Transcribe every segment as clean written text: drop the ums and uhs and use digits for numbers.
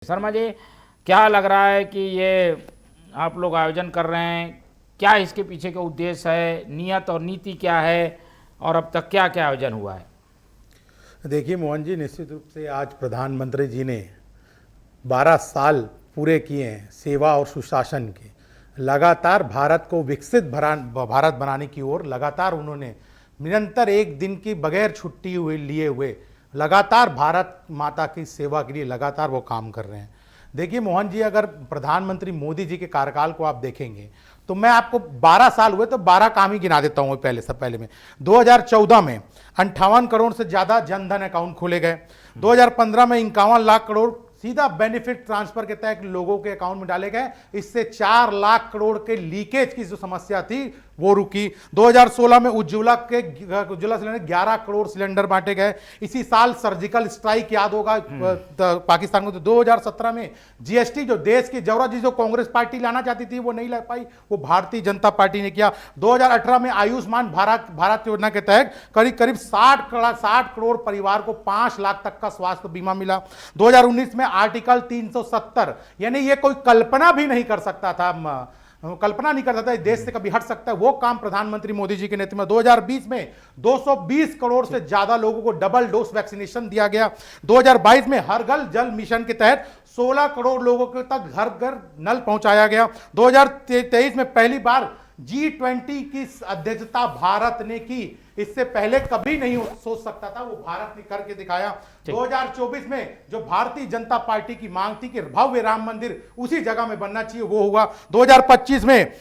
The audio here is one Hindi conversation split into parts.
शर्मा जी, क्या लग रहा है कि ये आप लोग आयोजन कर रहे हैं, क्या इसके पीछे का उद्देश्य है, नियत और नीति क्या है और अब तक क्या क्या आयोजन हुआ है? देखिए मोहन जी, निश्चित रूप से आज प्रधानमंत्री जी ने 12 साल पूरे किए हैं सेवा और सुशासन के। लगातार भारत को विकसित भारत बनाने की ओर लगातार उन्होंने निरंतर एक दिन की बगैर छुट्टी हुए लिए हुए लगातार भारत माता की सेवा के लिए लगातार वो काम कर रहे हैं। देखिए मोहन जी, अगर प्रधानमंत्री मोदी जी के कार्यकाल को आप देखेंगे तो मैं आपको 12 साल हुए तो 12 काम ही गिना देता हूँ। पहले में 2014 में 58 करोड़ से ज़्यादा जनधन अकाउंट खोले गए। 2015 में 51 लाख करोड़ सीधा बेनिफिट ट्रांसफर के तहत लोगों के अकाउंट में डाले गए। इससे 4 लाख करोड़ के लीकेज की जो समस्या थी वो रुकी। 2016 में उज्ज्वला सिलेंडर 11 करोड़ सिलेंडर बांटे गए। इसी साल सर्जिकल स्ट्राइक याद होगा पाकिस्तान को। तो 2017 में जीएसटी जो देश की जरूरत जो कांग्रेस पार्टी लाना चाहती थी वो नहीं ला पाई, वो भारतीय जनता पार्टी ने किया। 2018 में आयुष्मान भारत योजना के तहत करीब 60 करोड़ परिवार को 5 लाख तक का स्वास्थ्य बीमा मिला। 2019 में आर्टिकल 370, यानी ये कोई कल्पना नहीं कर सकता इस देश से कभी हट सकता है, वो काम प्रधानमंत्री मोदी जी के नेतृत्व में 2020 में 220 करोड़ से ज्यादा लोगों को डबल डोज वैक्सीनेशन दिया गया। 2022 में हर घर जल मिशन के तहत 16 करोड़ लोगों के तक घर घर नल पहुंचाया गया। 2023 में पहली बार G20 की अध्यक्षता भारत ने की। इससे पहले कभी नहीं सोच सकता था, वो भारत ने करके दिखाया। 2024 में जो भारतीय जनता पार्टी की मांग थी कि भव्य राम मंदिर उसी जगह में बनना चाहिए, वो हुआ। 2025 में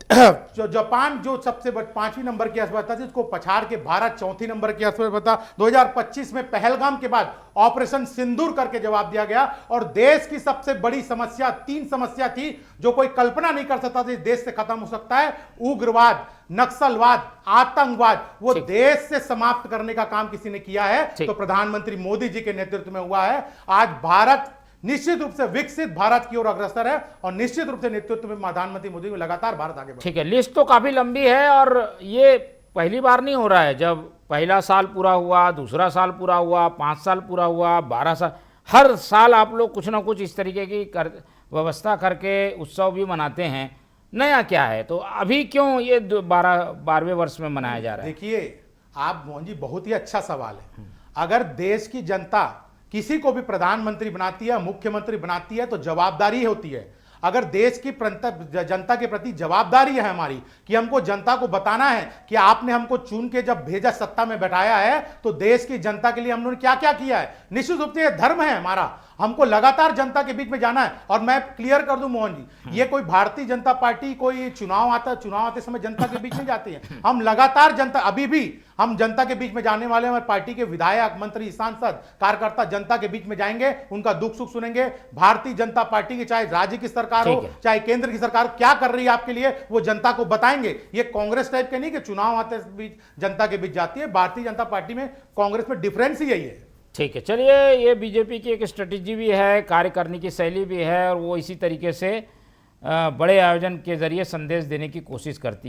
जो जापान जो सबसे 5वीं नंबर की अर्थव्यवस्था थी उसको पछाड़ के भारत 4थी नंबर की अर्थव्यवस्था। 2025 में पहलगाम के बाद ऑपरेशन सिंदूर करके जवाब दिया गया। और देश की सबसे बड़ी समस्या 3 समस्या थी जो कोई कल्पना नहीं कर सकता था इस देश से खत्म हो सकता है। उग्रवाद, नक्सलवाद, आतंकवाद, वो देश से समाप्त करने का काम किसी ने किया है तो प्रधानमंत्री मोदी जी के नेतृत्व में हुआ है। आज भारत निश्चित रूप से विकसित भारत की ओर अग्रसर है और निश्चित रूप से नेतृत्व में प्रधानमंत्री मोदी को लगातार भारत आगे बढ़। ठीक है, लिस्ट तो काफी लंबी है और ये पहली बार नहीं हो रहा है। जब पहला साल पूरा हुआ, दूसरा साल पूरा हुआ, 5 साल पूरा हुआ, 12 साल, हर साल आप लोग कुछ ना कुछ इस तरीके की व्यवस्था करके उत्सव भी मनाते हैं। नया क्या है? तो अभी क्यों ये 12वें वर्ष में मनाया जा रहा है? देखिए आप मोहन जी, बहुत ही अच्छा सवाल है। अगर देश की जनता किसी को भी प्रधानमंत्री बनाती है, मुख्यमंत्री बनाती है तो जवाबदारी होती है। अगर देश की जनता के प्रति जवाबदारी है हमारी कि हमको जनता को बताना है कि आपने हमको चुन के जब भेजा, सत्ता में बैठाया है, तो देश की जनता के लिए हम लोगों ने क्या क्या किया है। निश्चित रूप से यह धर्म है हमारा, हमको लगातार जनता के बीच में जाना है। और मैं क्लियर कर दूं मोहन जी, ये कोई भारतीय जनता पार्टी कोई चुनाव आते समय जनता के बीच में जाती है। हम लगातार जनता, अभी भी हम जनता के बीच में जाने वाले, हमारे पार्टी के विधायक, मंत्री, सांसद, कार्यकर्ता जनता के बीच में जाएंगे, उनका दुख सुख सुनेंगे। भारतीय जनता पार्टी की चाहे राज्य की सरकार हो चाहे केंद्र की सरकार क्या कर रही है आपके लिए, वो जनता को बताएंगे। ये कांग्रेस टाइप के नहीं कि चुनाव आते बीच जनता के बीच जाती है। भारतीय जनता पार्टी में कांग्रेस में डिफरेंस ही यही है। ठीक है, चलिए, ये बीजेपी की एक स्ट्रेटेजी भी है, कार्य करने की शैली भी है और वो इसी तरीके से बड़े आयोजन के जरिए संदेश देने की कोशिश करती है।